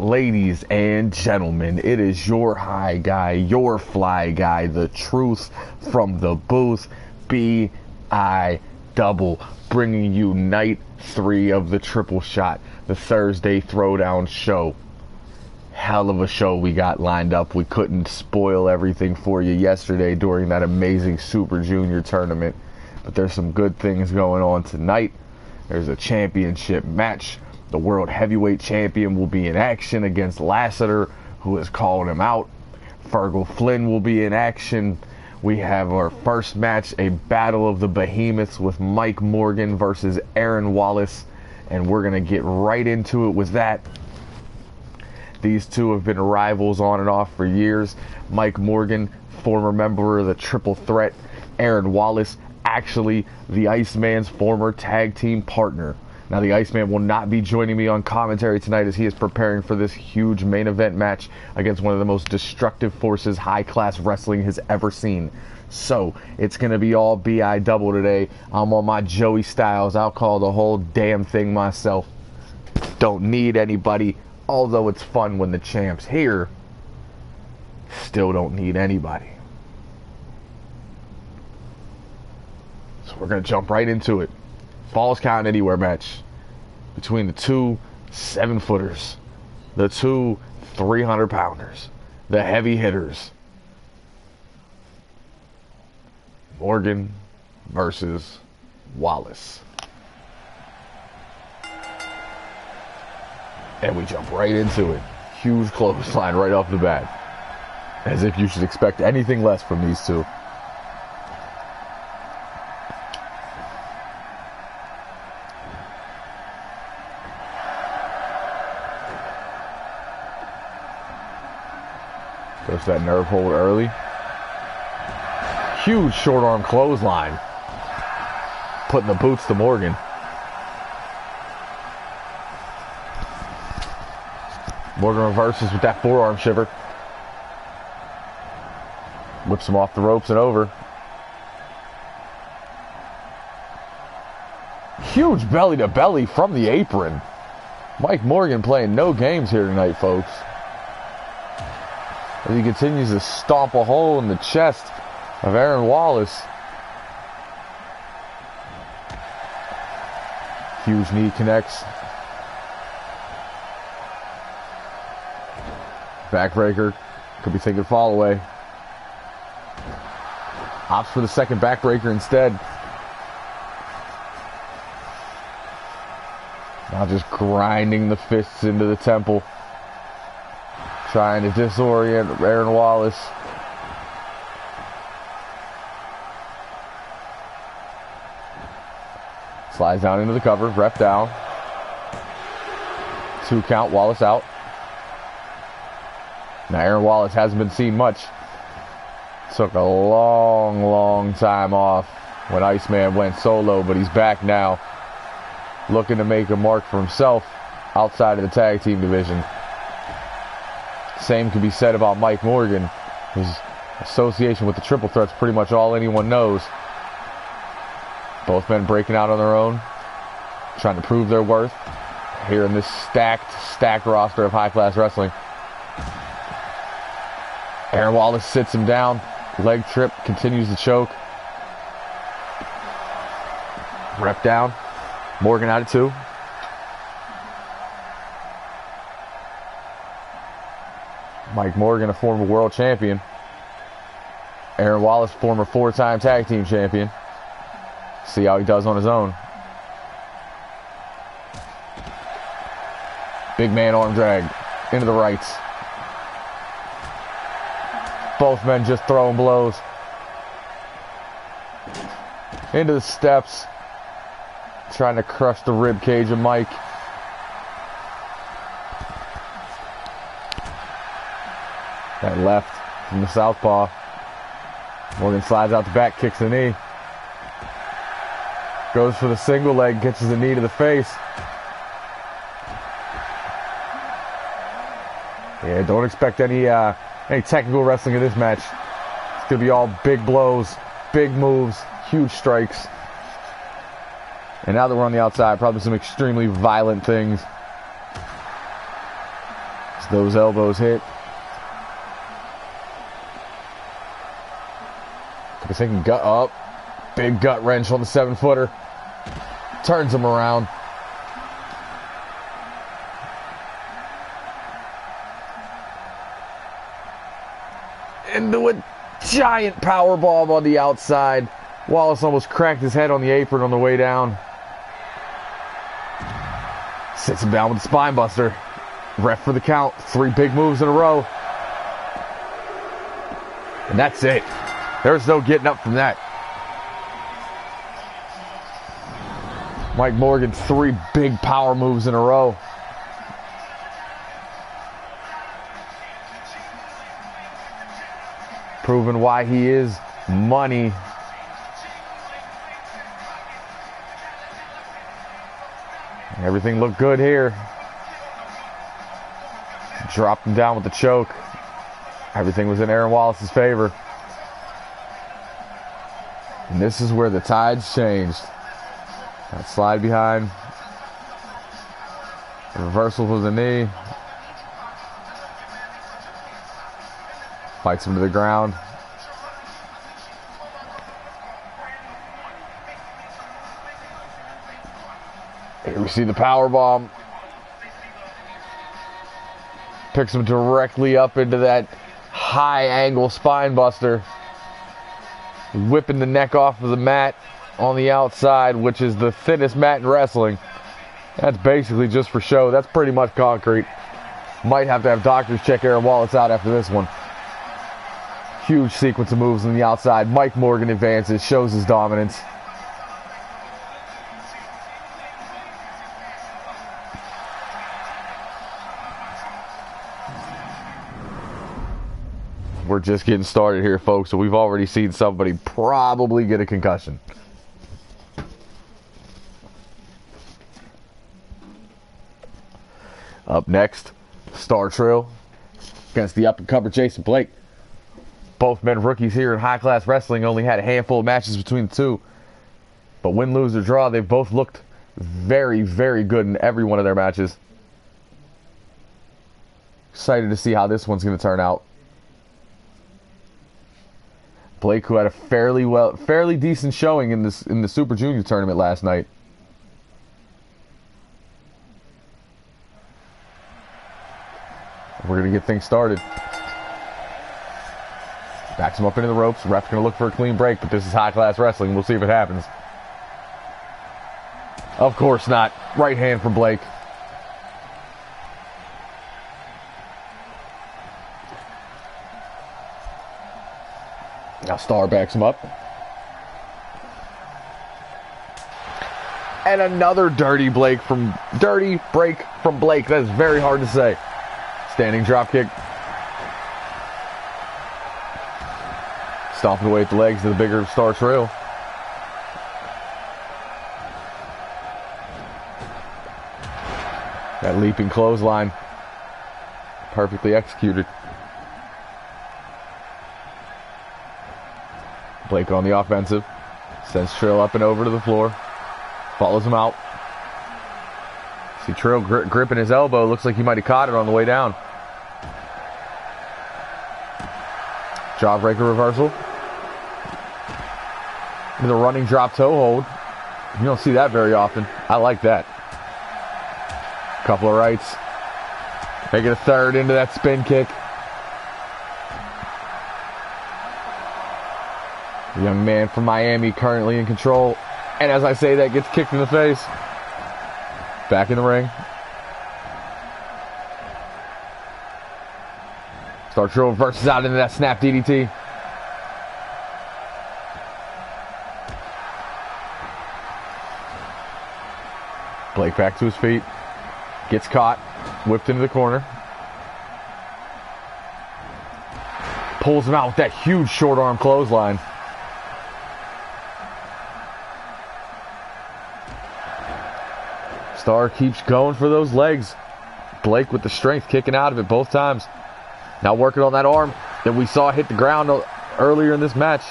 Ladies and gentlemen, it is your high guy, your fly guy, the truth from the booth, B.I. Double, bringing you night 3 of the triple shot, the Thursday Throwdown show. Hell of a show we got lined up. We couldn't spoil everything for you yesterday during that amazing Super Junior tournament, but there's some good things going on tonight. There's a championship match. The World Heavyweight Champion will be in action against Lassiter, who has called him out. Fergal Flynn will be in action. We have our first match, a battle of the behemoths with Mike Morgan versus Aaron Wallace, and we're going to get right into it with that. These two have been rivals on and off for years. Mike Morgan, former member of the Triple Threat. Aaron Wallace, actually the Iceman's former tag team partner. Now, the Iceman will not be joining me on commentary tonight as he is preparing for this huge main event match against one of the most destructive forces high-class wrestling has ever seen. So, it's going to be all B.I. Double today. I'm on my Joey Styles. I'll call the whole damn thing myself. Don't need anybody, although it's fun when the champ's here. Still don't need anybody. So we're going to jump right into it. Falls Count Anywhere match between the two 7-footers, the two 300-pounders, the heavy hitters. Morgan versus Wallace. And we jump right into it. Huge clothesline right off the bat. As if you should expect anything less from these two. Goes that nerve hold early. Huge short arm clothesline. Putting the boots to Morgan. Morgan reverses with that forearm shiver. Whips him off the ropes and over. Huge belly to belly from the apron. Mike Morgan playing no games here tonight, folks. As he continues to stomp a hole in the chest of Aaron Wallace. Huge knee connects. Backbreaker. Could be thinking fall away. Opts for the second backbreaker instead. Now just grinding the fists into the temple. Trying to disorient Aaron Wallace. Slides down into the cover. Ref down. 2 count. Wallace out. Now Aaron Wallace hasn't been seen much. Took a long time off when Iceman went solo, but he's back now. Looking to make a mark for himself outside of the tag team division. Same can be said about Mike Morgan. His association with the Triple Threat's pretty much all anyone knows. Both men breaking out on their own, trying to prove their worth here in this stacked roster of high-class wrestling. Aaron Wallace sits him down. Leg trip, continues to choke. Rep down. Morgan out of 2. Mike Morgan, a former world champion. Aaron Wallace, former 4-time tag team champion. See how he does on his own. Big man arm drag into the rights. Both men just throwing blows. Into the steps. Trying to crush the rib cage of Mike. That left from the southpaw. Morgan slides out the back, kicks the knee. Goes for the single leg, catches the knee to the face. Yeah, don't expect any technical wrestling in this match. It's going to be all big blows, big moves, huge strikes. And now that we're on the outside, probably some extremely violent things. Those elbows hit. Took a second gut up. Big gut wrench on the 7-footer. Turns him around. Into a giant power bomb on the outside. Wallace almost cracked his head on the apron on the way down. Sits him down with the spine buster. Ref for the count. 3 big moves in a row. And that's it. There's no getting up from that. Mike Morgan, 3 big power moves in a row. Proving why he is money. Everything looked good here. Dropped him down with the choke. Everything was in Aaron Wallace's favor. And this is where the tides changed. That slide behind. The reversal for the knee. Fights him to the ground. Here we see the power bomb. Picks him directly up into that high angle spine buster. Whipping the neck off of the mat on the outside, which is the thinnest mat in wrestling. That's basically just for show. That's pretty much concrete. Might have to have doctors check Aaron Wallace out after this one. Huge sequence of moves on the outside. Mike Morgan advances, shows his dominance. We're just getting started here, folks, so we've already seen somebody probably get a concussion. Up next, Star Trail against the up-and-comer Jason Blake. Both men rookies here in high-class wrestling, only had a handful of matches between the two. But win, lose, or draw, they've both looked very, very good in every one of their matches. Excited to see how this one's going to turn out. Blake, who had a fairly decent showing in the Super Junior tournament last night. We're going to get things started. Backs him up into the ropes. Ref's going to look for a clean break, but this is high-class wrestling. We'll see if it happens. Of course not. Right hand from Blake. Now Star backs him up. And another dirty break from Blake. That is very hard to say. Standing drop kick. Stomping away at the legs of the bigger Star Trail. That leaping clothesline. Perfectly executed. Blake on the offensive. Sends Trail up and over to the floor. Follows him out. See Trail gripping his elbow. Looks like he might have caught it on the way down. Jawbreaker reversal. With a running drop toe hold. You don't see that very often. I like that. Couple of rights. Make it a third into that spin kick. The young man from Miami currently in control. And as I say that, gets kicked in the face. Back in the ring. Star Trail reverses out into that snap DDT. Blake back to his feet. Gets caught. Whipped into the corner. Pulls him out with that huge short arm clothesline. Star keeps going for those legs. Blake with the strength kicking out of it both times. Now working on that arm that we saw hit the ground earlier in this match.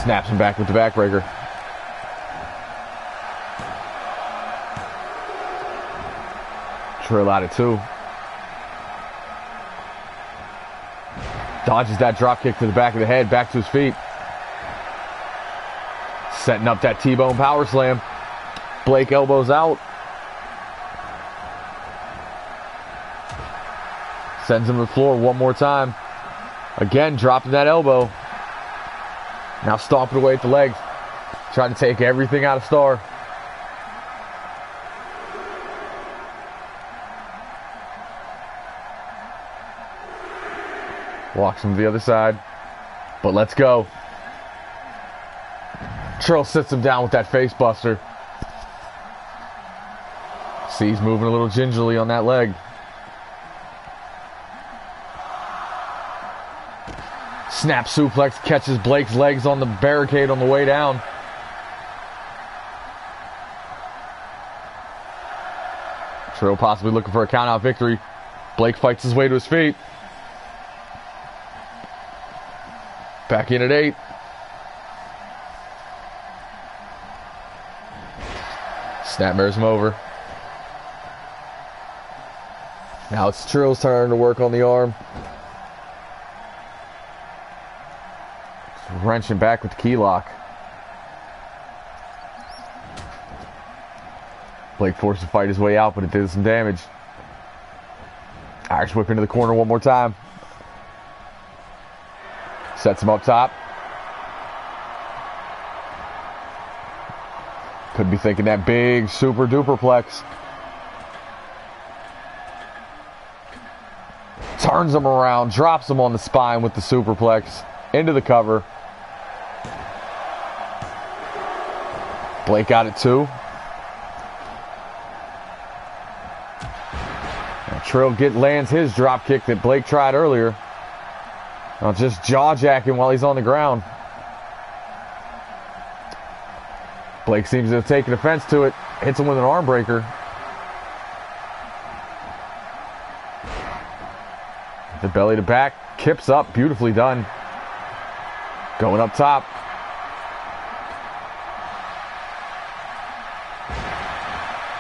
Snaps him back with the backbreaker. Trill out it too. Dodges that drop kick to the back of the head, back to his feet. Setting up that T-bone power slam. Blake elbows out. Sends him to the floor one more time. Again, dropping that elbow. Now stomping away at the legs. Trying to take everything out of Star. Walks him to the other side. But let's go. Trill sits him down with that face buster. See, he's moving a little gingerly on that leg. Snap suplex, catches Blake's legs on the barricade on the way down. Trill possibly looking for a count-out victory. Blake fights his way to his feet. Back in at 8. Snapmares him over. Now it's Trill's turn to work on the arm. Just wrenching back with the key lock. Blake forced to fight his way out, but it did some damage. Irish whip into the corner one more time. Sets him up top. Could be thinking that big super duperplex. Turns him around, drops him on the spine with the superplex. Into the cover. Blake got it too. And Trill lands his drop kick that Blake tried earlier. Now just jaw jacking while he's on the ground. Blake seems to have taken offense to it. Hits him with an arm breaker. The belly to back. Kips up. Beautifully done. Going up top.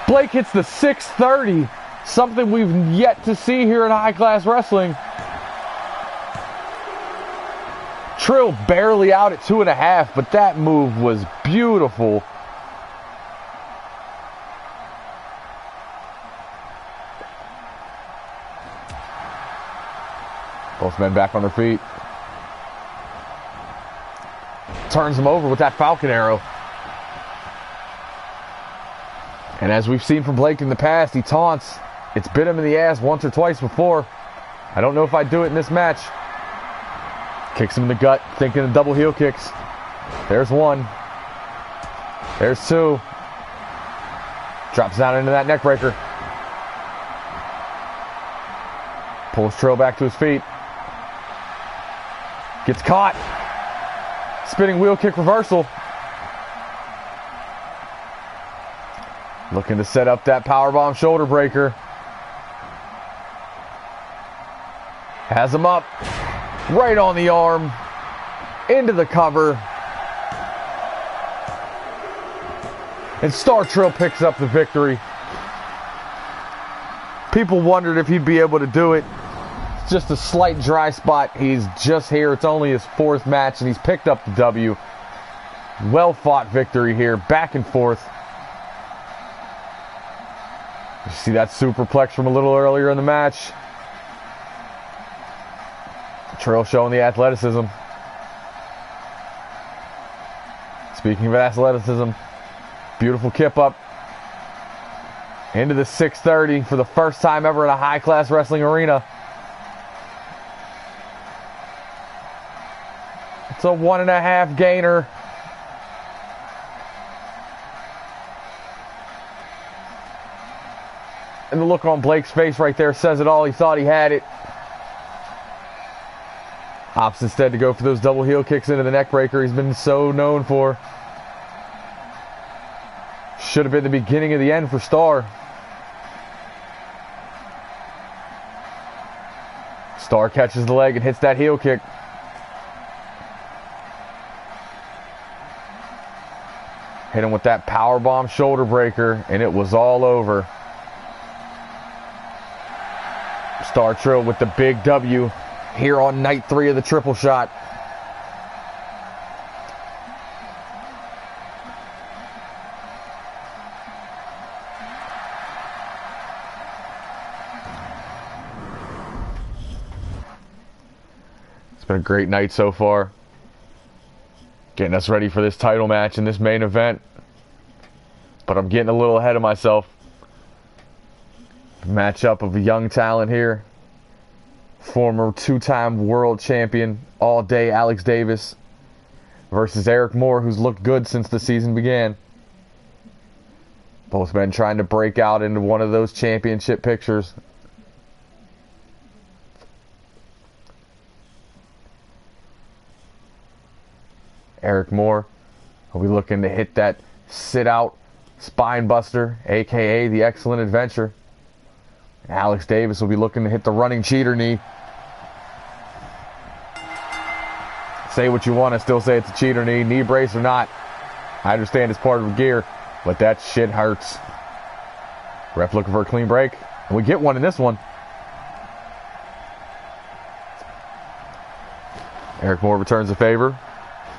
Blake hits the 630. Something we've yet to see here in high class wrestling. Trill barely out at 2.5, but that move was beautiful. Both men back on their feet. Turns him over with that Falcon Arrow. And as we've seen from Blake in the past, he taunts. It's bit him in the ass once or twice before. I don't know if I'd do it in this match. Kicks him in the gut, thinking of double heel kicks. There's one. There's two. Drops down into that neck breaker. Pulls Trill back to his feet. Gets caught. Spinning wheel kick reversal. Looking to set up that powerbomb shoulder breaker. Has him up. Right on the arm. Into the cover. And Star Trill picks up the victory. People wondered if he'd be able to do it. It's just a slight dry spot. He's just here. It's only his 4th match, and he's picked up the W. Well fought victory here. Back and forth. You see that superplex from a little earlier in the match. Trill showing the athleticism. Speaking of athleticism, beautiful kip up into the 630 for the first time ever in a high-class wrestling arena. It's a 1.5 gainer. And the look on Blake's face right there says it all. He thought he had it. Opts instead to go for those double heel kicks into the neck breaker he's been so known for. Should have been the beginning of the end for Star. Star catches the leg and hits that heel kick. Hit him with that powerbomb shoulder breaker, and it was all over. Star Trill with the big W here on night 3 of the triple shot. It's been a great night so far. Getting us ready for this title match in this main event. But I'm getting a little ahead of myself. Matchup of a young talent here. Former 2-time world champion all day, Alex Davis, versus Eric Moore, who's looked good since the season began. Both men trying to break out into one of those championship pictures. Eric Moore will be looking to hit that sit-out spine buster, aka the Excellent Adventure. Alex Davis will be looking to hit the running cheater knee. Say what you want, I still say it's a cheater knee. Knee brace or not, I understand it's part of the gear, but that shit hurts. Ref looking for a clean break, and we get one in this one. Eric Moore returns the favor.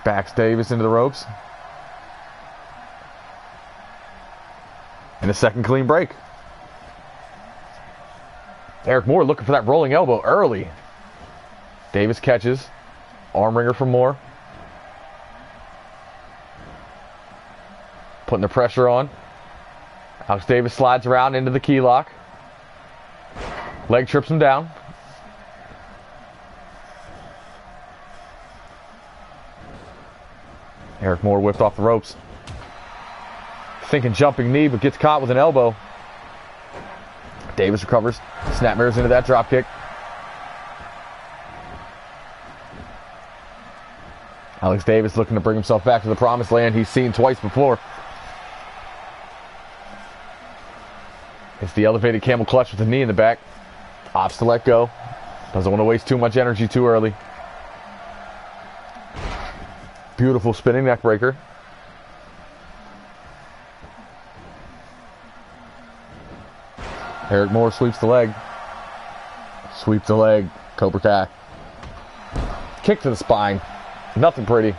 Backs Davis into the ropes. And a second clean break. Eric Moore looking for that rolling elbow early. Davis catches. Arm wringer from Moore. Putting the pressure on. Alex Davis slides around into the key lock. Leg trips him down. Eric Moore whipped off the ropes. Thinking jumping knee, but gets caught with an elbow. Davis recovers. Snap mirrors into that drop kick. Alex Davis looking to bring himself back to the promised land he's seen twice before. It's the elevated camel clutch with the knee in the back. Opts to let go. Doesn't want to waste too much energy too early. Beautiful spinning neck breaker. Eric Moore sweeps the leg. Sweep the leg. Cobra Kai. Kick to the spine. Nothing pretty.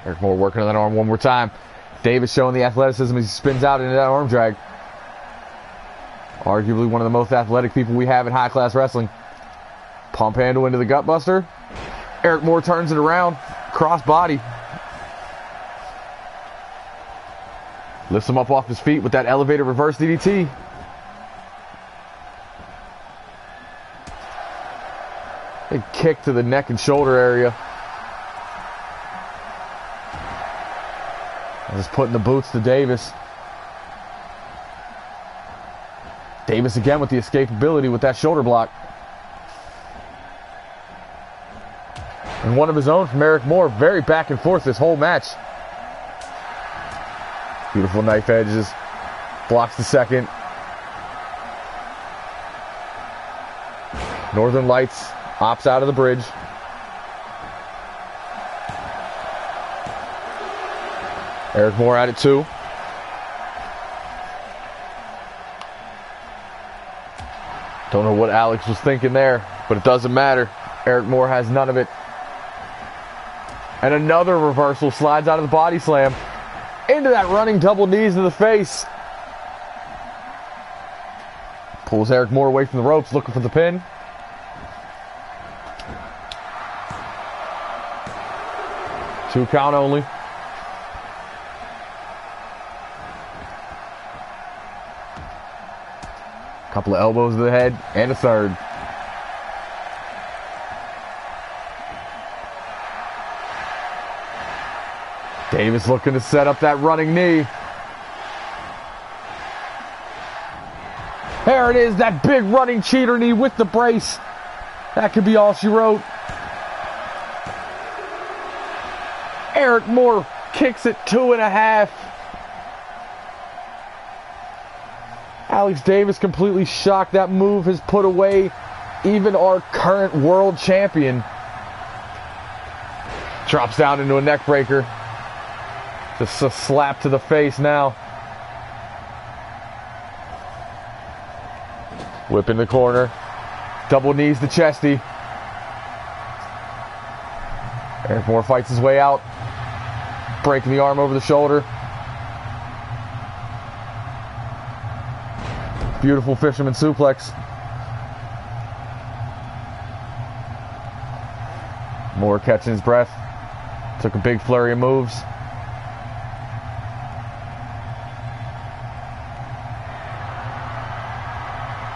Eric Moore working on that arm one more time. Davis showing the athleticism as he spins out into that arm drag. Arguably one of the most athletic people we have in high-class wrestling. Pump handle into the gut buster. Eric Moore turns it around. Cross body. Lifts him up off his feet with that elevated reverse DDT. Big kick to the neck and shoulder area. Just putting the boots to Davis. Davis again with the escapability with that shoulder block. And one of his own from Eric Moore. Very back and forth this whole match. Beautiful knife edges. Blocks the second. Northern Lights opts out of the bridge. Eric Moore at it too. Don't know what Alex was thinking there, but it doesn't matter. Eric Moore has none of it. And another reversal, slides out of the body slam. Into that running double knees to the face. Pulls Eric Moore away from the ropes, looking for the pin. Two count only. Couple of elbows to the head, and a third. Davis looking to set up that running knee. There it is, that big running cheater knee with the brace. That could be all she wrote. Eric Moore kicks it 2.5. Alex Davis completely shocked. That move has put away even our current world champion. Drops down into a neck breaker. Just a slap to the face now. Whip in the corner. Double knees to Chesty. Eric Moore fights his way out. Breaking the arm over the shoulder. Beautiful fisherman suplex. Moore catching his breath. Took a big flurry of moves.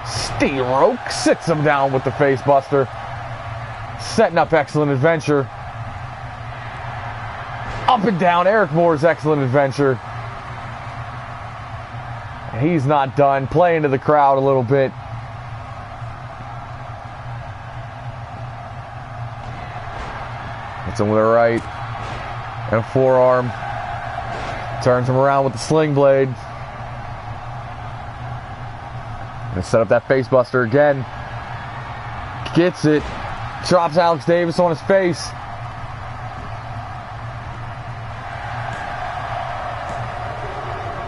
Steamroke sits him down with the face buster. Setting up Excellent Adventure. Up and down Eric Moore's Excellent Adventure. He's not done. Playing to the crowd a little bit. Hits him with a right and a forearm. Turns him around with the sling blade. Gonna set up that face buster again. Gets it. Drops Alex Davis on his face.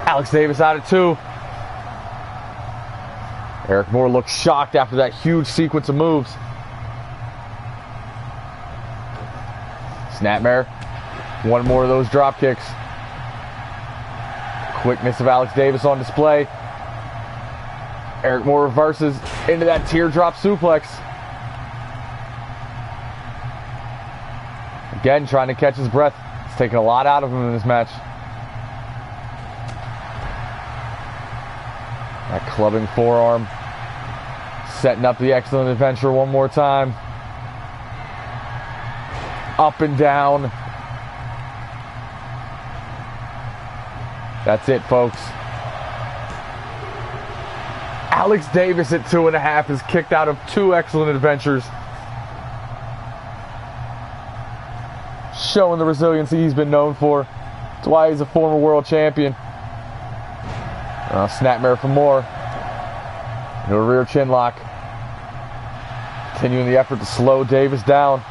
Alex Davis out at 2. Eric Moore looks shocked after that huge sequence of moves. Snapmare. One more of those drop kicks. Quickness of Alex Davis on display. Eric Moore reverses into that teardrop suplex. Again, trying to catch his breath. It's taking a lot out of him in this match. That clubbing forearm. Setting up the Excellent Adventure one more time. Up and down. That's it, folks. Alex Davis at 2.5 is kicked out of 2 Excellent Adventures. Showing the resiliency he's been known for. That's why he's a former world champion. Snapmare for Moore. No rear chin lock. Continuing the effort to slow Davis down.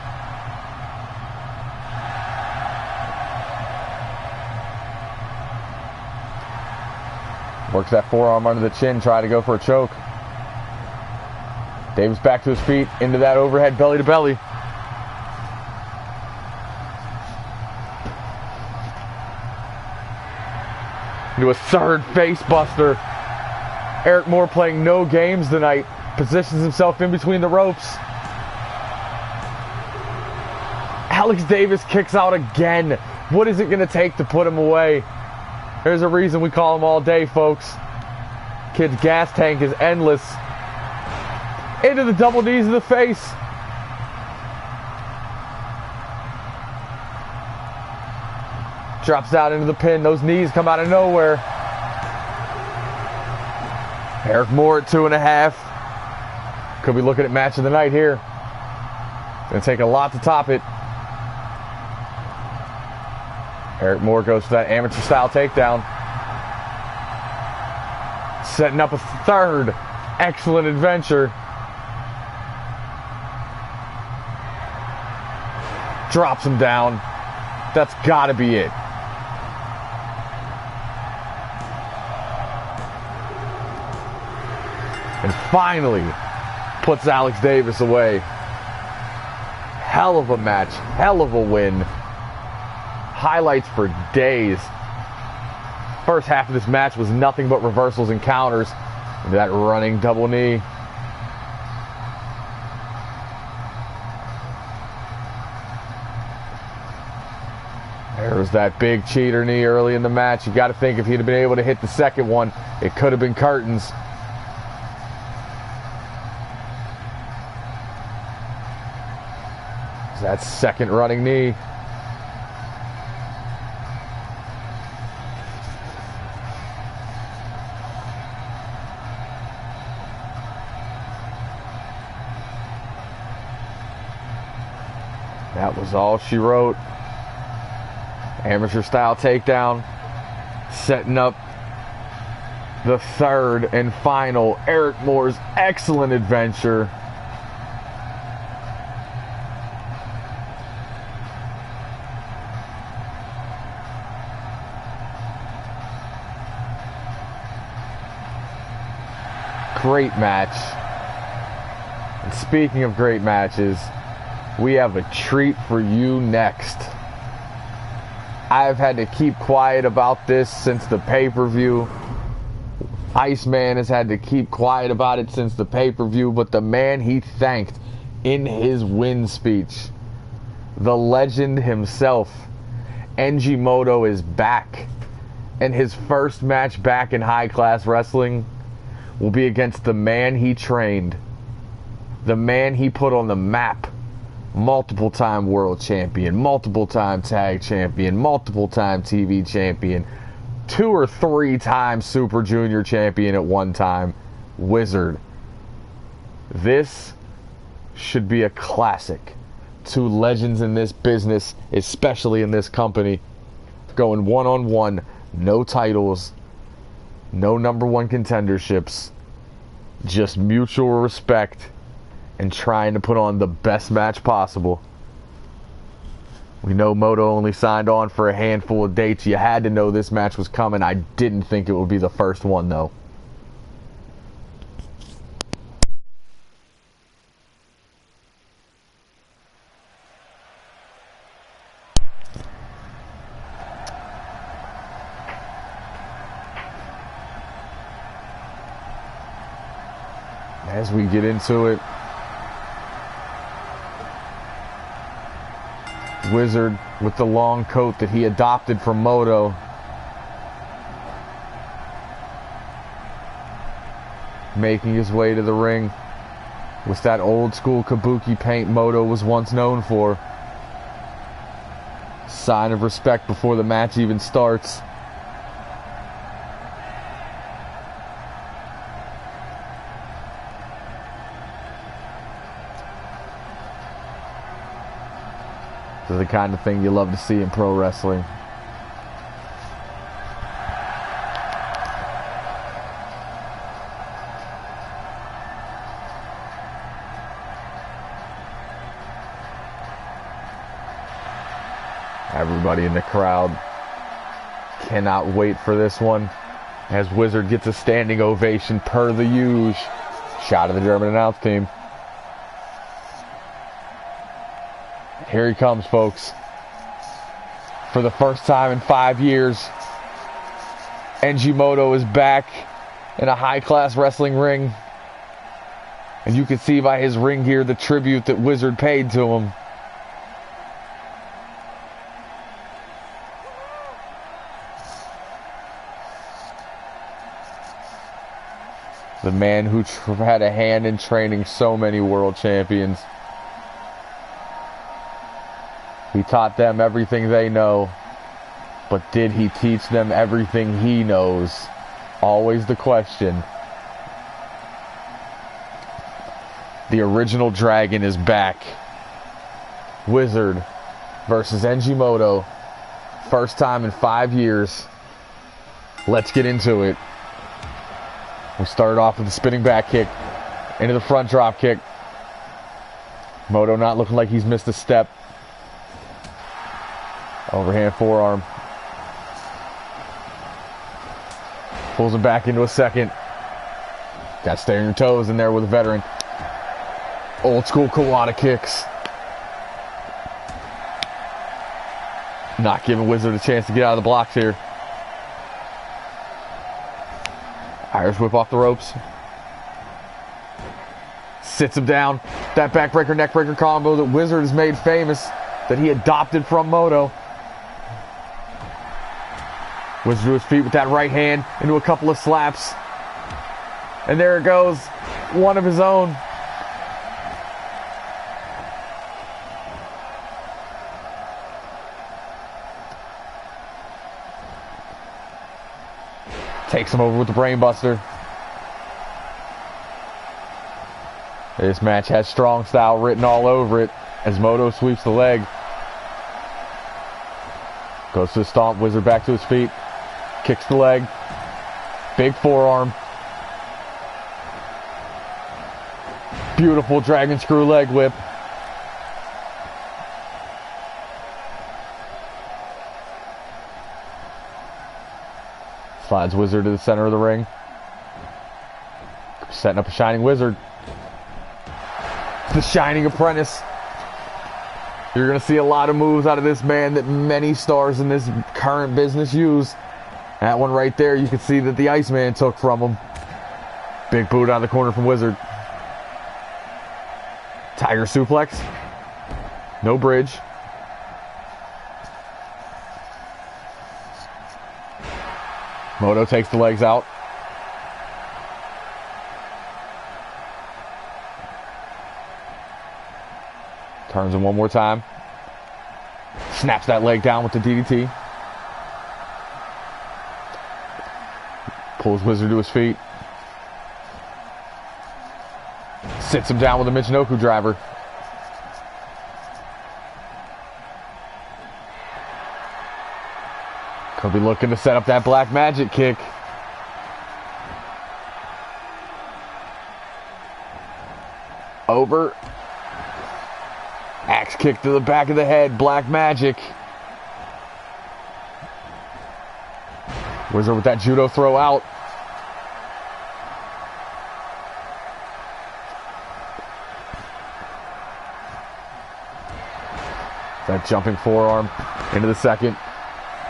Works that forearm under the chin, trying to go for a choke. Davis back to his feet, into that overhead belly to belly. Into a third face buster. Eric Moore playing no games tonight. Positions himself in between the ropes. Alex Davis kicks out again. What is it going to take to put him away? There's a reason we call him all day, folks. Kid's gas tank is endless. Into the double knees of the face. Drops out into the pin. Those knees come out of nowhere. Eric Moore at 2.5. Could be looking at match of the night here. It's going to take a lot to top it. Eric Moore goes for that amateur style takedown. Setting up a third Excellent Adventure. Drops him down. That's got to be it. And finally puts Alex Davis away. Hell of a match. Hell of a win. Highlights for days. First half of this match was nothing but reversals and counters. Into that running double knee. There was that big cheater knee early in the match. You got to think if he'd have been able to hit the second one, it could have been curtains. That second running knee. That was all she wrote. Amateur style takedown. Setting up the third and final Eric Moore's Excellent Adventure. great match. And speaking of great matches, we have a treat for you next. I've had to keep quiet about this since the pay-per-view. Iceman has had to keep quiet about it since the pay-per-view, but the man he thanked in his win speech, the legend himself, Moto, is back. And his first match back in high-class wrestling will be against the man he trained, the man he put on the map. Multiple-time world champion, multiple-time tag champion, multiple-time TV champion, 2 or 3 times Super Junior champion at one time, Wizard. This should be a classic. 2 legends in this business, especially in this company, going one-on-one, no titles, no #1 contenderships, just mutual respect and trying to put on the best match possible. We know Moto only signed on for a handful of dates. You had to know this match was coming. I didn't think it would be the first one, though. As we get into it, Wizard with the long coat that he adopted from Moto. Making his way to the ring with that old school kabuki paint Moto was once known for. Sign of respect before the match even starts. This is the kind of thing you love to see in pro wrestling. Everybody in the crowd cannot wait for this one, as Wizard gets a standing ovation per the usual. Shot of the German announce team. Here he comes, folks. For the first time in 5 years, Moto is back in a high-class wrestling ring. And you can see by his ring gear the tribute that Wizard paid to him. The man who had a hand in training so many world champions. He taught them everything they know, but did he teach them everything he knows? Always the question. The original dragon is back. Wizard versus Moto. First time in 5 years. Let's get into it. We started off with a spinning back kick into the front drop kick. Moto not looking like he's missed a step. Overhand forearm. Pulls him back into a second. Got to stay on your toes in there with a veteran. Old school Kawada kicks. Not giving Wizard a chance to get out of the blocks here. Irish whip off the ropes. Sits him down. That backbreaker, neckbreaker combo that Wizard has made famous, that he adopted from Moto. Wizard to his feet with that right hand into a couple of slaps. And there it goes. One of his own. Takes him over with the brainbuster. This match has strong style written all over it as Moto sweeps the leg. Goes to the stomp. Wizard back to his feet. Kicks the leg. Big forearm. Beautiful dragon screw leg whip. Slides Wizard to the center of the ring. setting up a Shining Wizard. The Shining Apprentice. You're going to see a lot of moves out of this man that many stars in this current business use. That one right there, you can see that the Iceman took from him. Big boot out of the corner from Wizard. Tiger suplex. No bridge. Moto takes the legs out. Turns him one more time. Snaps that leg down with the DDT. Pulls Wizard to his feet. Sits him down with a Michinoku driver. Could be looking to set up that Black Magic kick. Over. Axe kick to the back of the head. Black Magic. Wizard with that judo throw out. That jumping forearm into the second.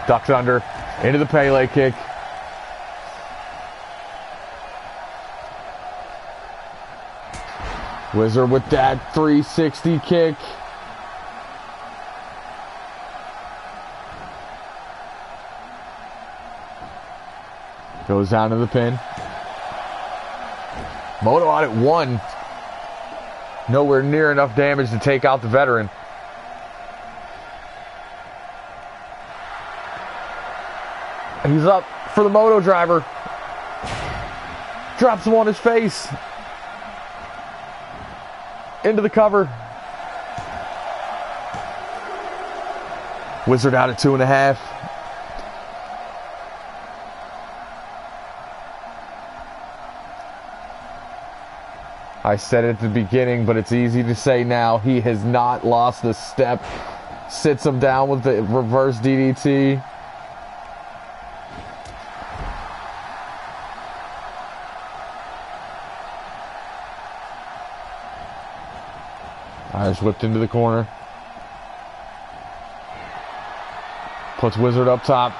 Ducks under. Into the Pele kick. Wizard with that 360 kick. Goes down to the pin. Moto out at 1. Nowhere near enough damage to take out the veteran. He's up for the Moto driver. Drops him on his face. Into the cover. Wizard out at 2.5. I said it at the beginning, but it's easy to say now. He has not lost a step. Sits him down with the reverse DDT. Irish whipped into the corner. Puts Wizard up top.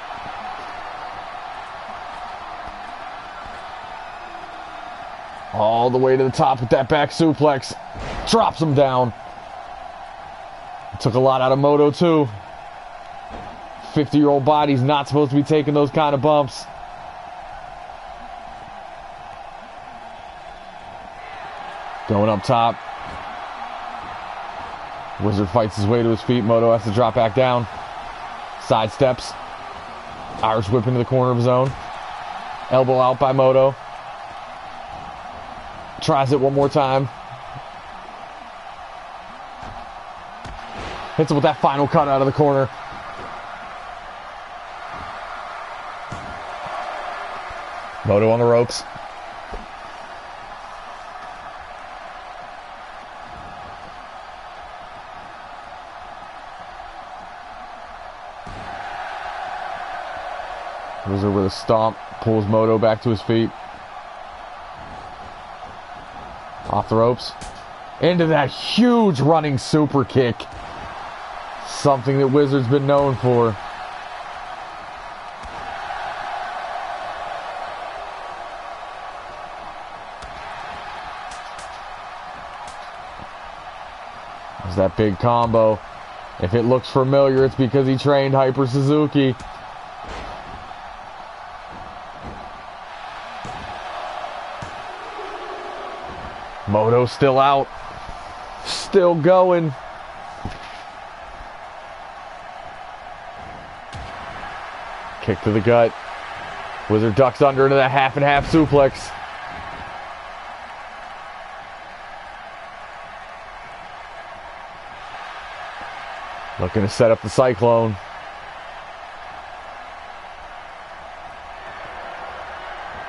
All the way to the top with that back suplex. Drops him down. Took a lot out of Moto too. 50-year-old body's not supposed to be taking those kind of bumps. Going up top. Wizard fights his way to his feet. Moto has to drop back down. Side steps. Irish whip into the corner of his own. Elbow out by Moto. Tries it one more time. Hits him with that final cut out of the corner. Moto on the ropes. Wizard with a stomp. Pulls Moto back to his feet. Off the ropes. Into that huge running super kick. Something that Wizard's been known for. There's that big combo. If it looks familiar, it's because he trained Hyper Suzuki. Moto still out. Still going. Kick to the gut. Wizard ducks under into that half and half suplex. Looking to set up the Cyclone.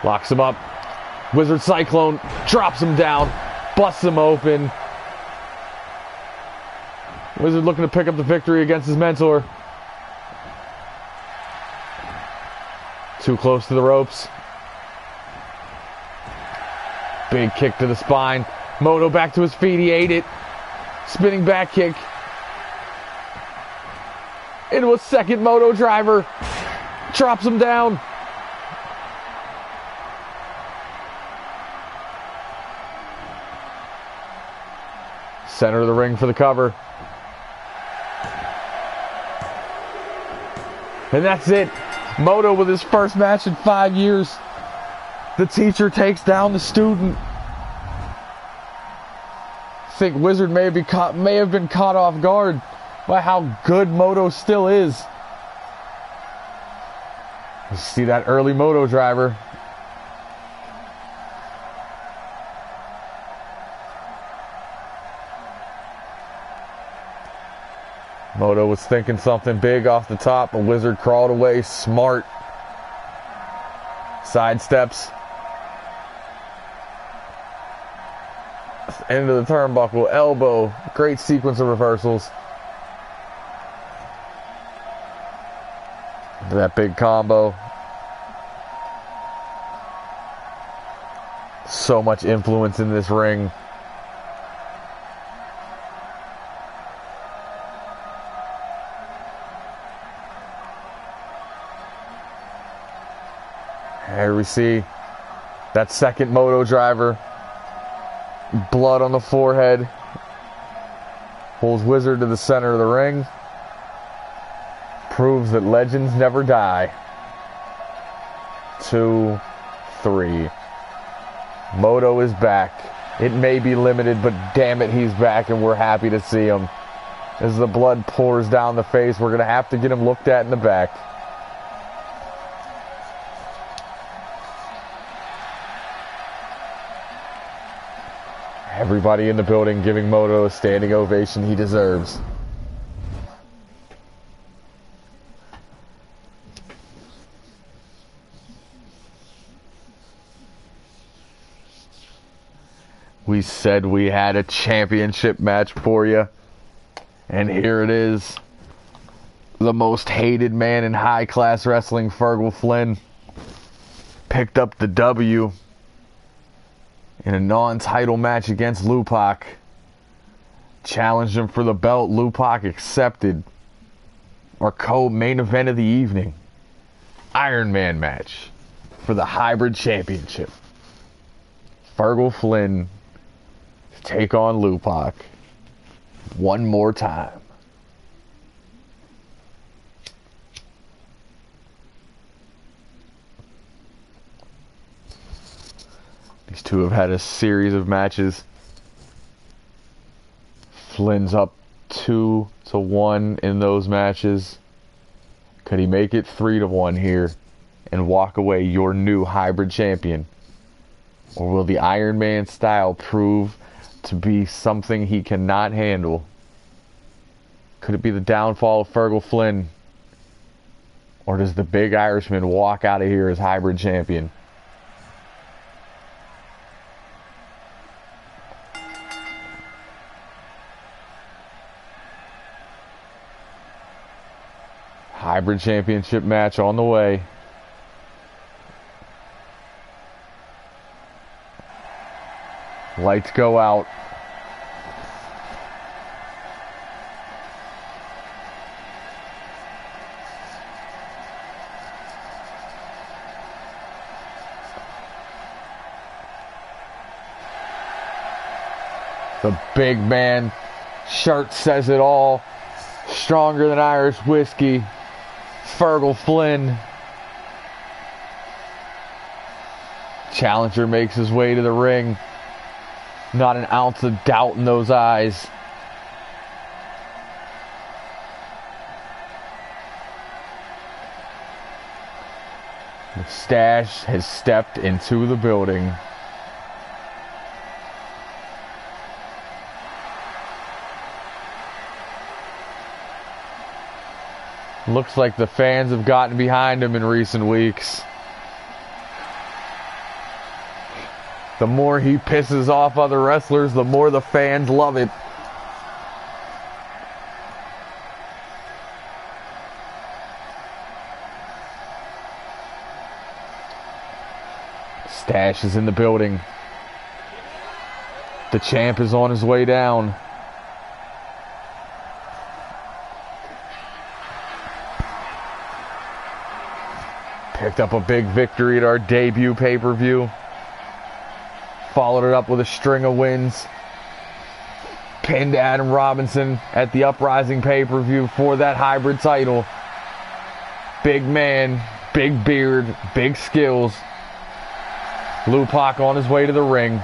Locks him up. Wizard Cyclone drops him down. Busts him open. Wizard looking to pick up the victory against his mentor. Too close to the ropes. Big kick to the spine. Moto back to his feet. He ate it. Spinning back kick. Into a second Moto driver. Drops him down. Center of the ring for the cover. And that's it. Moto with his first match in 5 years. The teacher takes down the student. I think Wizard may have been caught off guard by how good Moto still is. You see that early Moto driver. Moto was thinking something big off the top, but Wizard crawled away smart. Sidesteps. Into the turnbuckle, elbow. Great sequence of reversals. Into that big combo. So much influence in this ring. Here we see that second Moto driver. Blood on the forehead. Pulls Wizard to the center of the ring. Proves that legends never die. 2, 3. Moto is back. It may be limited, but damn it, he's back, and we're happy to see him. As the blood pours down the face, we're going to have to get him looked at in the back. Everybody in the building giving Moto a standing ovation he deserves. We said we had a championship match for you, and here it is. The most hated man in high-class wrestling, Fergal Flynn, picked up the W in a non-title match against Lupac. Challenged him for the belt. Lupac accepted. Our co-main event of the evening. Iron Man match for the Hybrid Championship. Fergal Flynn take on Lupac one more time. These two have had a series of matches. Flynn's up 2-1 in those matches. Could he make it 3-1 here and walk away your new hybrid champion? Or will the Iron Man style prove to be something he cannot handle? Could it be the downfall of Fergal Flynn? Or does the Big Irishman walk out of here as hybrid champion? Hybrid championship match on the way. Lights go out. The big man, shirt says it all. Stronger than Irish whiskey. Fergal Flynn. Challenger makes his way to the ring. Not an ounce of doubt in those eyes. Mustache has stepped into the building. Looks like the fans have gotten behind him in recent weeks. The more he pisses off other wrestlers, the more the fans love it. Stash is in the building. The champ is on his way down. Picked up a big victory at our debut pay-per-view. Followed it up with a string of wins. Pinned Adam Robinson at the Uprising pay-per-view for that hybrid title. Big man, big beard, big skills. Lupac on his way to the ring.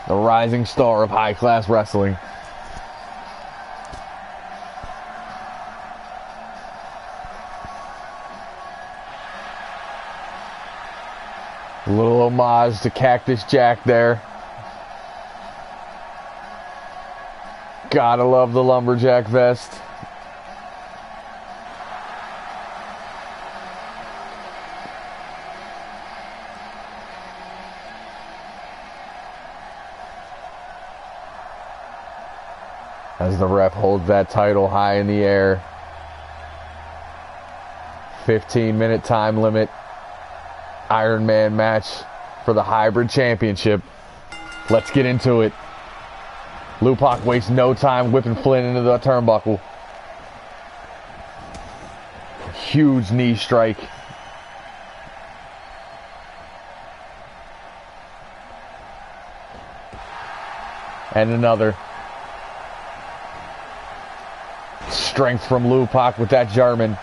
The rising star of high-class wrestling. A little homage to Cactus Jack there. Gotta love the lumberjack vest. As the ref holds that title high in the air. 15-minute time limit. Iron Man match for the hybrid championship. Let's get into it. Lupac wastes no time whipping Flynn into the turnbuckle. Huge knee strike. And another. Strength from Lupac with that German.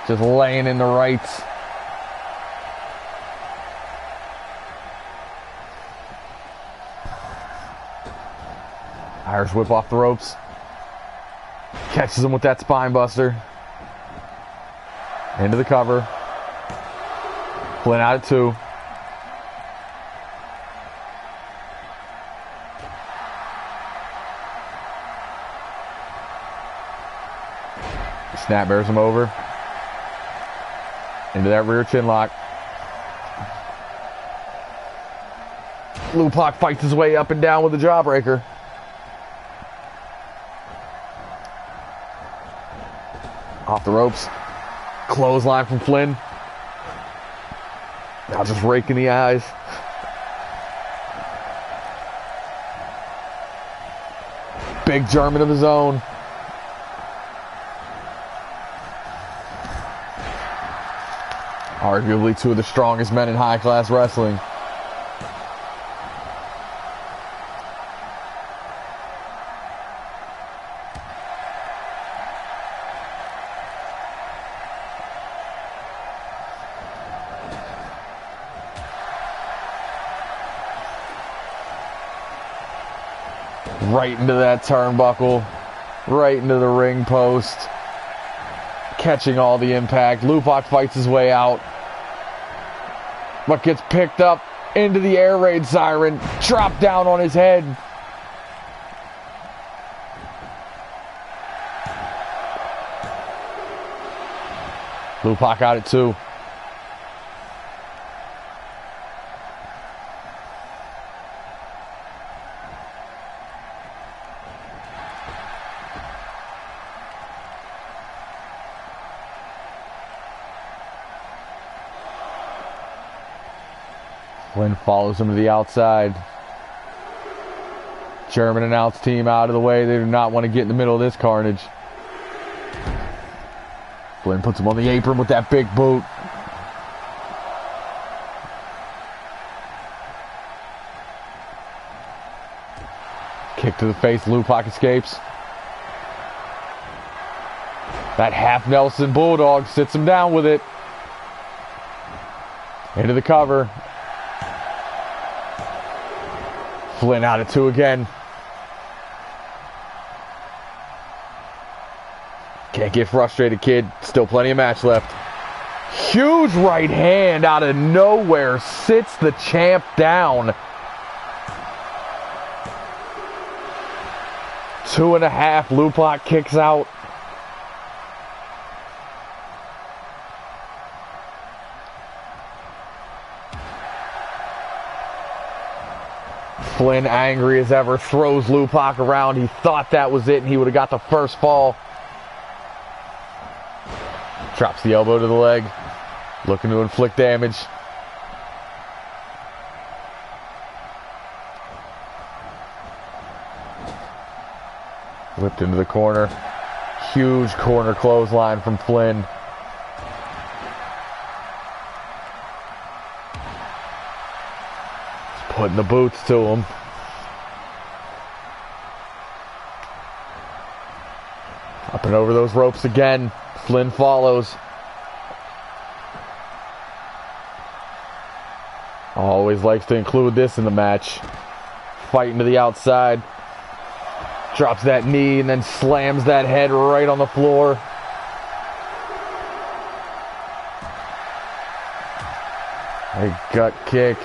Just laying in the rights. Irish whip off the ropes. Catches him with that spine buster. Into the cover. Flynn out at 2. Snap bears him over. Into that rear chin lock. Lupac fights his way up and down with the jawbreaker. Off the ropes. Clothesline from Flynn. Now just raking the eyes. Big German of his own. Arguably two of the strongest men in high-class wrestling. Right into that turnbuckle. Right into the ring post. Catching all the impact. Lupac fights his way out. But gets picked up into the air raid siren. Dropped down on his head. Lupac out at 2. Flynn follows him to the outside. German announce team out of the way. They do not want to get in the middle of this carnage. Flynn puts him on the apron with that big boot. Kick to the face. Lupac escapes. That half Nelson Bulldog sits him down with it. Into the cover. Flynn out at 2 again. Can't get frustrated, kid. Still plenty of match left. Huge right hand out of nowhere. Sits the champ down. 2.5. Lupac kicks out. Flynn, angry as ever, throws Lupac around. He thought that was it and he would have got the first fall. Drops the elbow to the leg, looking to inflict damage. Whipped into the corner. Huge corner clothesline from Flynn. Just putting the boots to him. Up and over those ropes again. Flynn follows. Always likes to include this in the match. Fighting to the outside. Drops that knee and then slams that head right on the floor. A gut kick.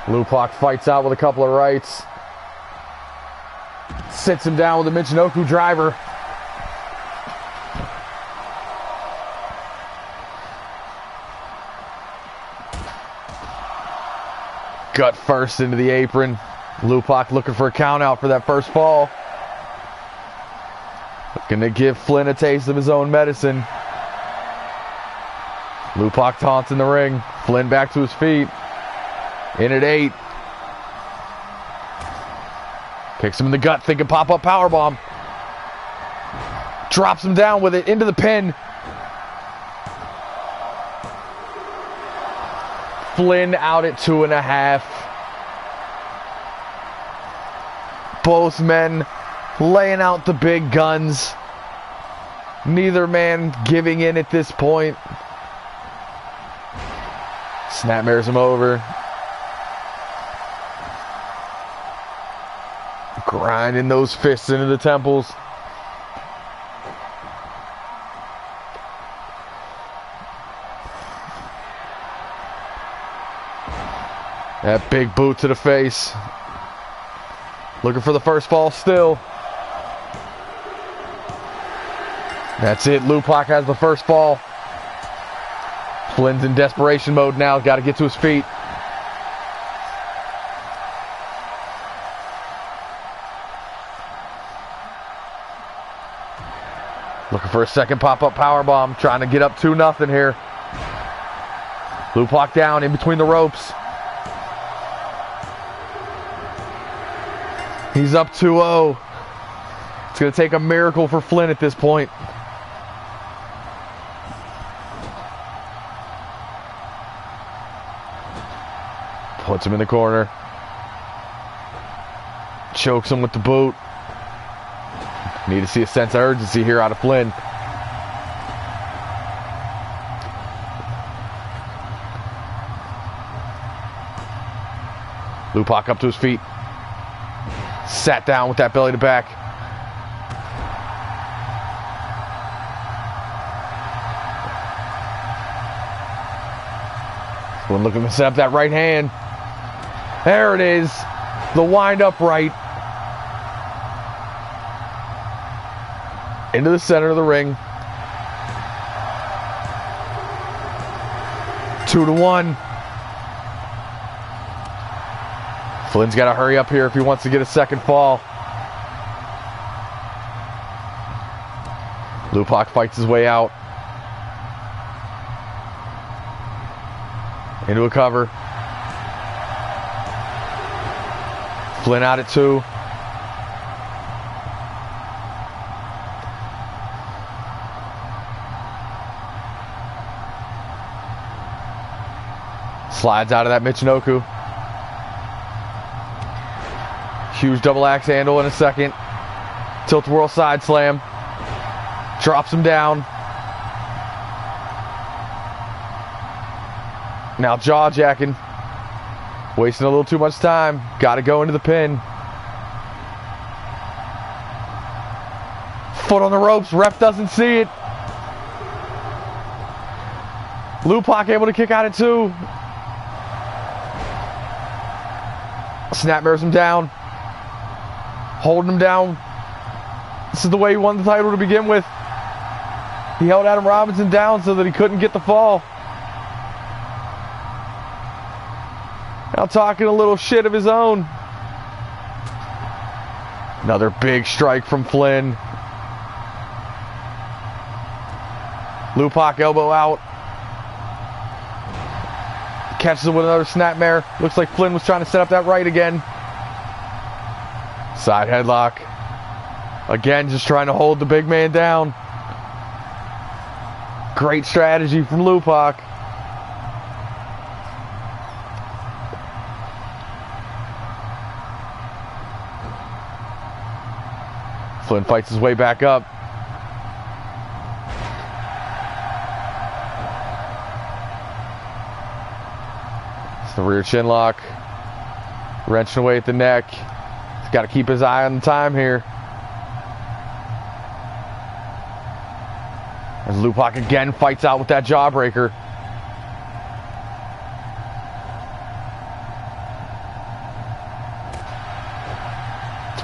Lupac fights out with a couple of rights. Sits him down with a Michinoku driver. Gut first into the apron. Lupac looking for a count out for that first fall. Looking to give Flynn a taste of his own medicine. Lupac taunts in the ring. Flynn back to his feet. In at 8. Kicks him in the gut, thinking pop-up powerbomb. Drops him down with it into the pin. Flynn out at 2.5. Both men laying out the big guns. Neither man giving in at this point. Snapmares him over. Grinding those fists into the temples. That big boot to the face. Looking for the first fall still. That's it. Lupac has the first fall. Flynn's in desperation mode now. Got to get to his feet. Looking for a second pop-up powerbomb. Trying to get up 2-0 here. Lupac down in between the ropes. He's up 2-0. It's going to take a miracle for Flynn at this point. Puts him in the corner. Chokes him with the boot. Need to see a sense of urgency here out of Flynn. Lupac up to his feet. Sat down with that belly to back. Flynn looking to set up that right hand. There it is. The wind up right. Into the center of the ring. 2-1. Flynn's got to hurry up here if he wants to get a second fall. Lupac fights his way out. Into a cover. Flynn out at 2. Slides out of that Michinoku. Huge double axe handle in a second. Tilt-a-whirl side slam. Drops him down. Now jaw-jacking. Wasting a little too much time. Got to go into the pin. Foot on the ropes. Ref doesn't see it. Lupac able to kick out at 2. Snapmares him down. Holding him down. This is the way he won the title to begin with. He held Adam Robinson down so that he couldn't get the fall. Now talking a little shit of his own. Another big strike from Flynn. Lupak elbow out. Catches it with another snapmare. Looks like Flynn was trying to set up that right again. Side headlock. Again, just trying to hold the big man down. Great strategy from Lupak. Flynn fights his way back up. It's the rear chin lock. Wrenching away at the neck. He's got to keep his eye on the time here. As Lupak again fights out with that jawbreaker.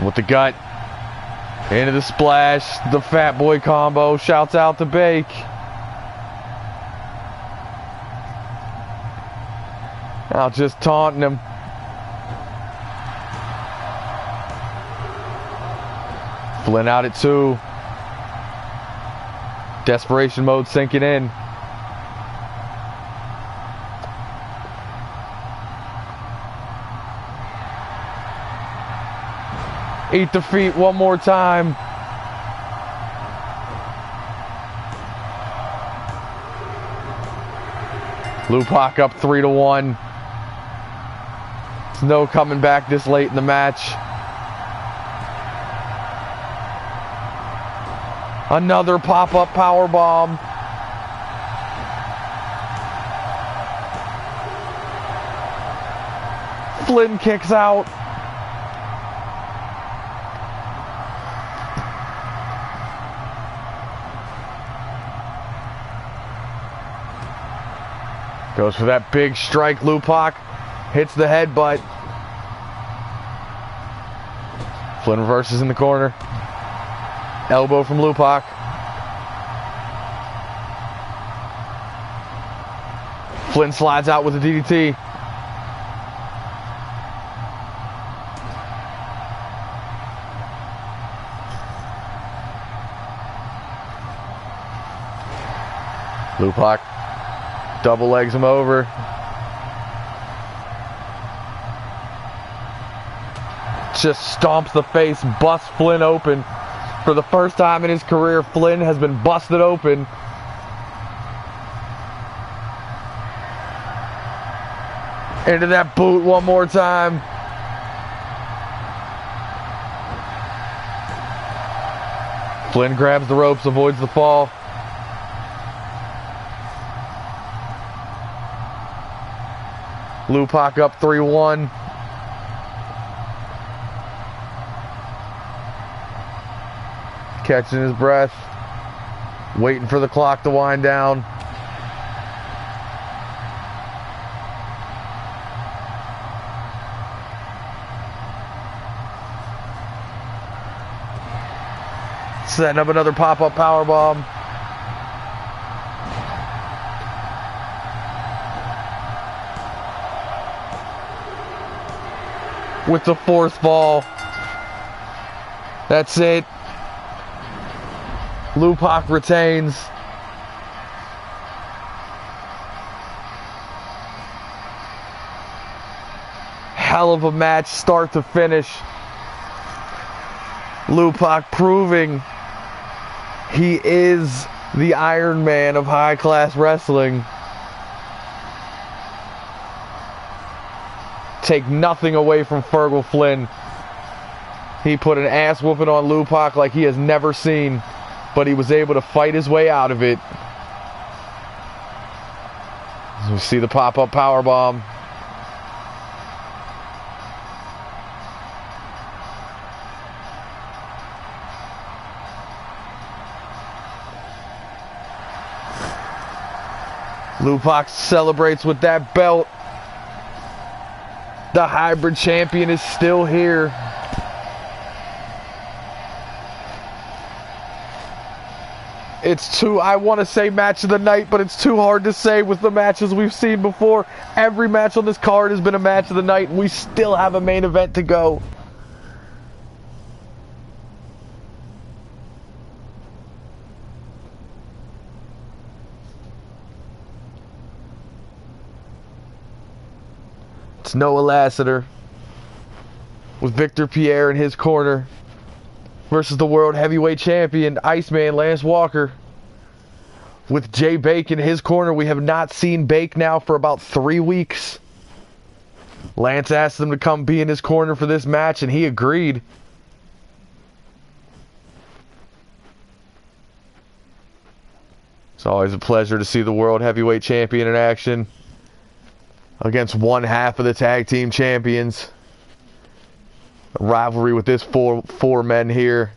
With the gut. Into the splash. The fat boy combo. Shouts out to Bake. Now just taunting him. Flynn out at 2. Desperation mode sinking in. Eat the feet one more time. Lupak up 3-1. There's no coming back this late in the match. Another pop-up powerbomb. Flynn kicks out. Goes for that big strike. Lupak hits the headbutt. Flynn reverses in the corner. Elbow from Lupak. Flynn slides out with a DDT. Lupak double legs him over. Just stomps the face, busts Flynn open. For the first time in his career, Flynn has been busted open. Into that boot one more time. Flynn grabs the ropes, avoids the fall. Lupak up 3-1. Catching his breath. Waiting for the clock to wind down. Setting up another pop-up powerbomb. With the fourth fall. That's it. Lupak retains. Hell of a match, start to finish. Lupak proving he is the Iron Man of high-class wrestling. Take nothing away from Fergal Flynn. He put an ass whooping on Lupak like he has never seen, but he was able to fight his way out of it. As we see the pop-up powerbomb. Lupak celebrates with that belt. The hybrid champion is still here. I want to say match of the night, but it's too hard to say with the matches we've seen before. Every match on this card has been a match of the night, and we still have a main event to go. It's Noah Lassiter with Victor Pierre in his corner versus the World Heavyweight Champion, Iceman Lance Walker. With Jay Bake in his corner, we have not seen Bake now for about 3 weeks. Lance asked him to come be in his corner for this match, and he agreed. It's always a pleasure to see the World Heavyweight Champion in action against one half of the tag team champions. A rivalry with this four men here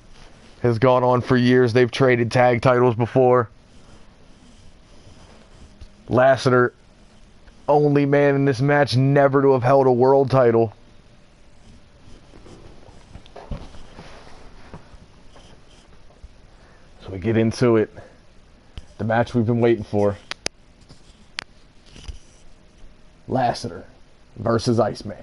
has gone on for years. They've traded tag titles before. Lassiter, only man in this match never to have held a world title. So we get into it. The match we've been waiting for. Lassiter versus Iceman.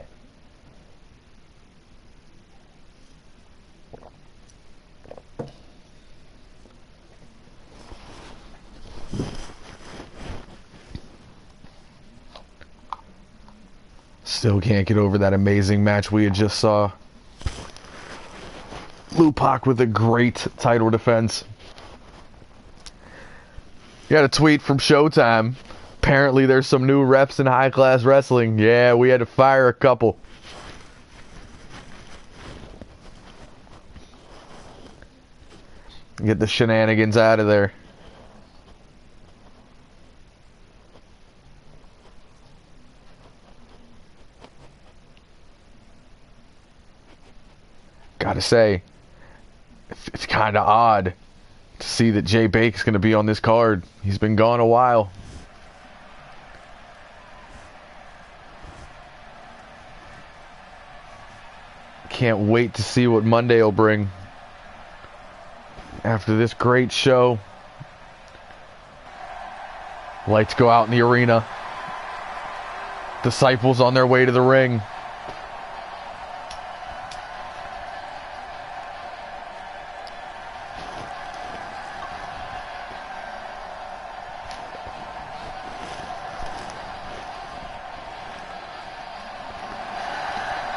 Still can't get over that amazing match we had just saw. Lupac with a great title defense. Got a tweet from Showtime. Apparently there's some new reps in high class wrestling. Yeah, we had to fire a couple. Get the shenanigans out of there. Gotta say, it's kind of odd to see that Jay Bake's going to be on this card. He's been gone a while. Can't wait to see what Monday will bring. After this great show, lights go out in the arena. Disciples on their way to the ring.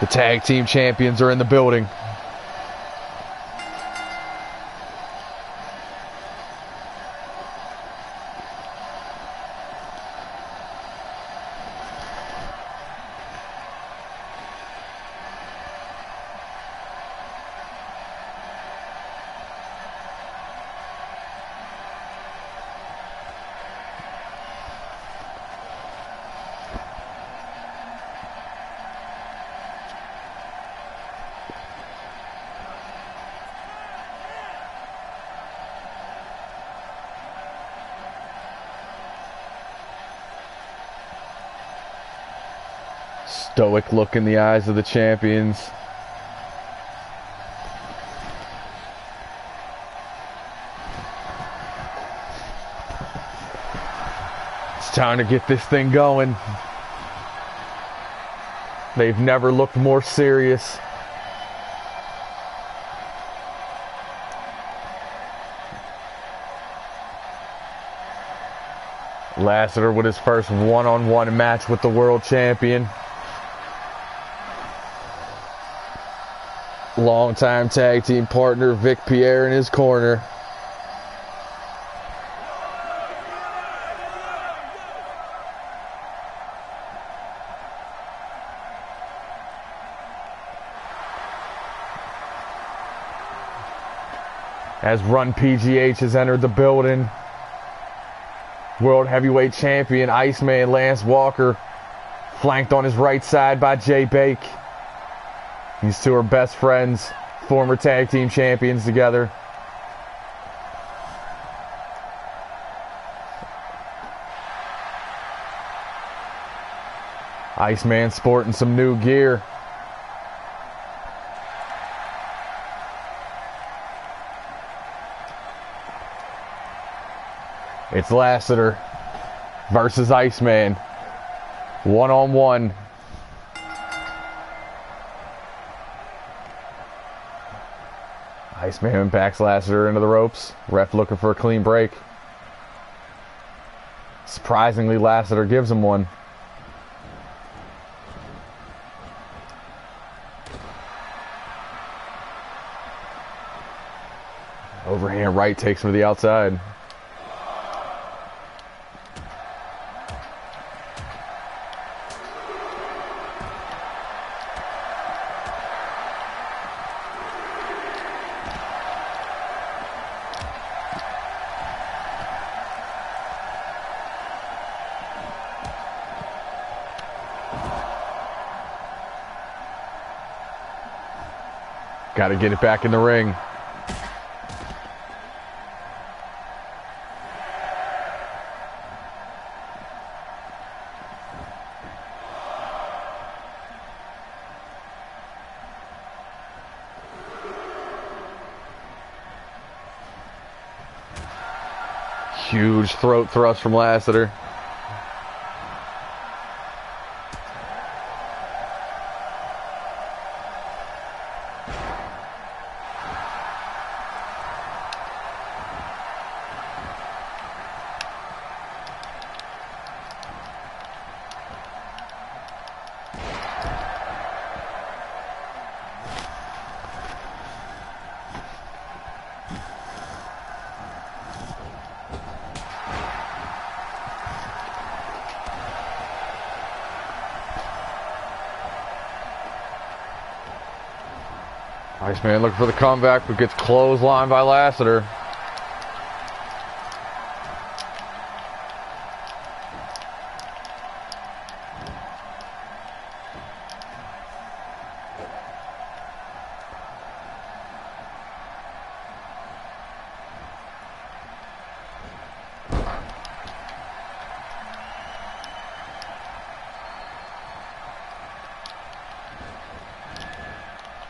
The tag team champions are in the building. Stoic look in the eyes of the champions. It's time to get this thing going. They've never looked more serious. Lassiter with his first one-on-one match with the world champion. Longtime tag team partner Vic Pierre in his corner. As Run PGH has entered the building, World Heavyweight Champion Iceman Lance Walker, flanked on his right side by Jay Bake. These two are best friends, former tag team champions together. Iceman sporting some new gear. It's Lassiter versus Iceman. One-on-one. Iceman backs Lassiter into the ropes. Ref looking for a clean break. Surprisingly, Lassiter gives him one. right, takes him to the outside. Got to get it back in the ring. Huge throat thrust from Lassiter. Iceman looking for the comeback, but gets clotheslined by Lassiter.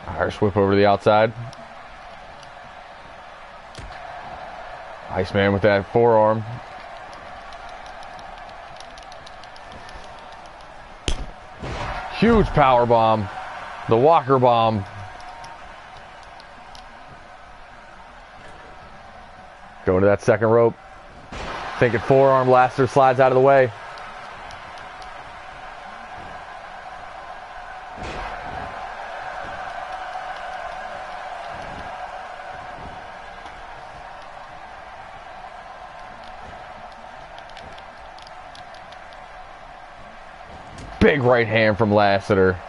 Irish whip over to the outside. Iceman with that forearm. Huge power bomb. The Walker bomb. Going to that second rope. Thinking forearm. Lassiter slides out of the way. Big right hand from Lassiter.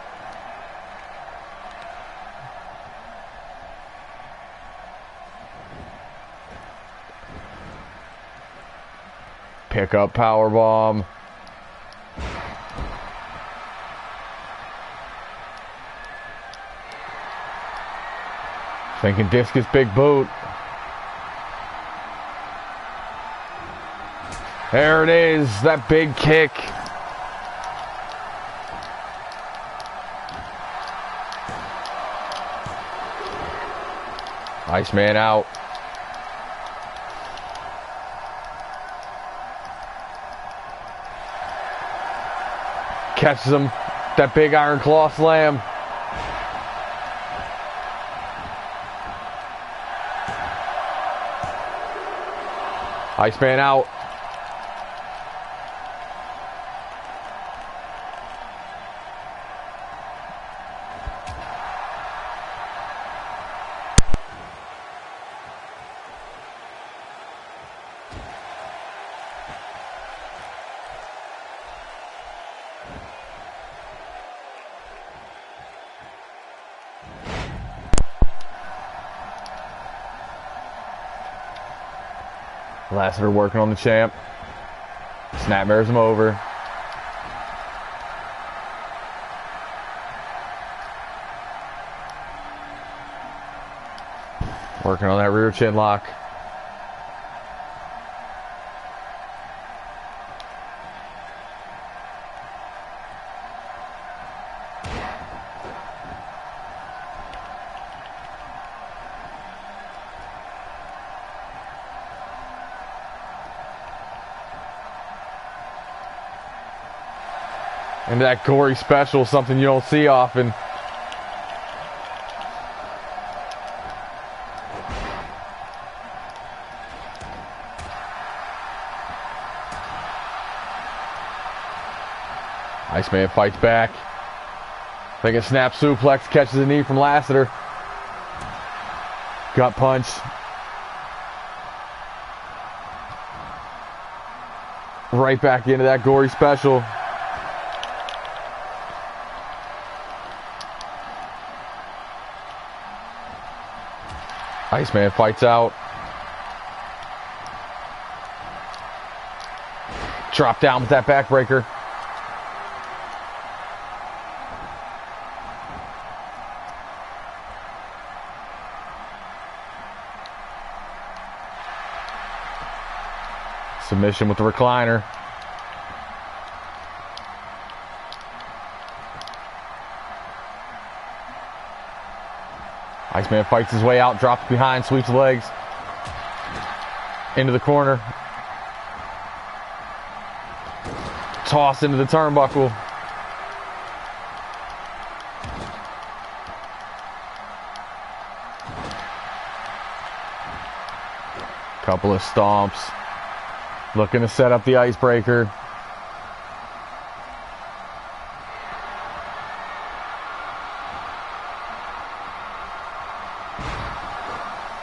Pick up power bomb. Thinking discus big boot. There it is, that big kick. Iceman out. Catches him. That big iron claw slam. Iceman out. Lassiter working on the champ. Snapmares him over. Working on that rear chin lock. And that gory special, something you don't see often. Iceman fights back. Like a snap suplex, catches a knee from Lassiter. Gut punch. Right back into that gory special. Iceman fights out. Drop down with that backbreaker. Submission with the recliner. Iceman fights his way out, drops behind, sweeps the legs. Into the corner. Toss into the turnbuckle. Couple of stomps. Looking to set up the icebreaker.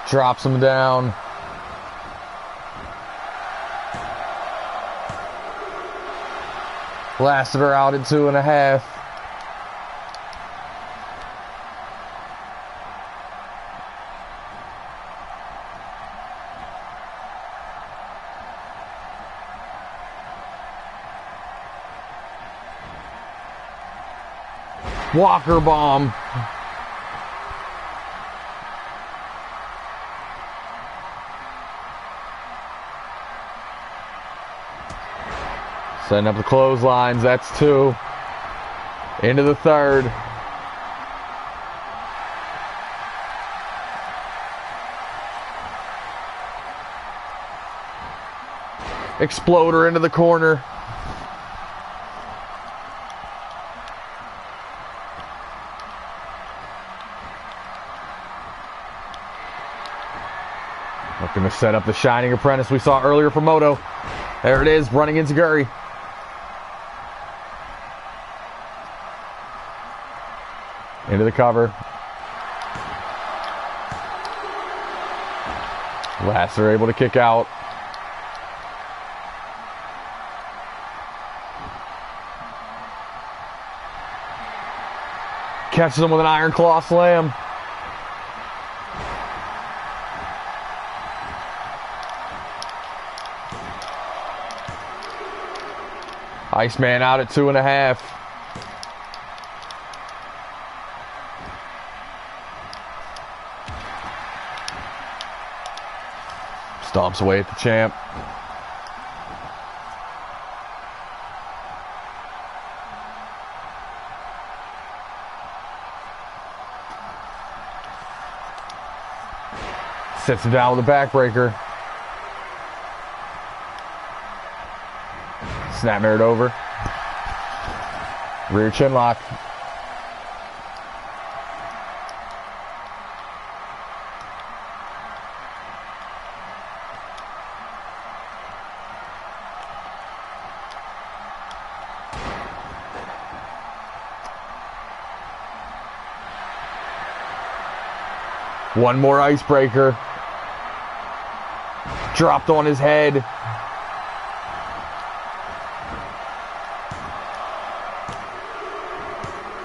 Drops him down. Blasted her out at 2.5. Walker bomb. Setting up the clotheslines. That's 2. Into the 3rd. Exploder into the corner. Looking to set up the Shining Apprentice we saw earlier from Moto. There it is, running into Guri. Into the cover. Last are able to kick out. Catches him with an Iron Claw slam. Iceman out at 2.5. Stomps away at the champ. Sits him down with a backbreaker. Snap mirrored over. Rear chin lock. One more icebreaker. Dropped on his head.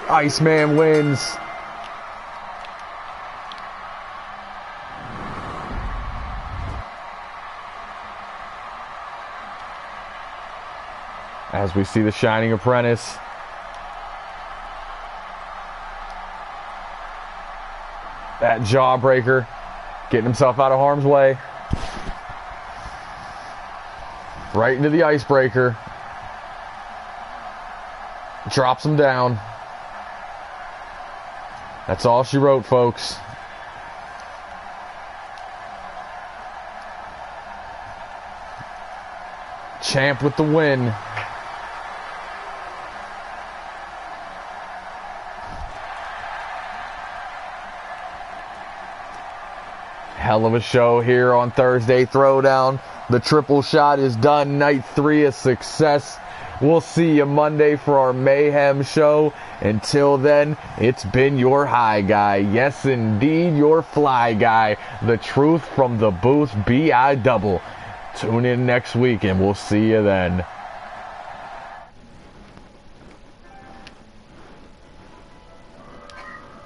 Iceman wins. As we see the Shining Apprentice. That jawbreaker. Getting himself out of harm's way. Right into the icebreaker. Drops him down. That's all she wrote, folks. Champ with the win. Hell of a show here on Thursday Throwdown. The triple shot is done. Night 3 a success. We'll see you Monday for our Mayhem show. Until then, it's been your high guy. Yes, indeed, your fly guy. The truth from the booth, B.I. double. Tune in next week and we'll see you then.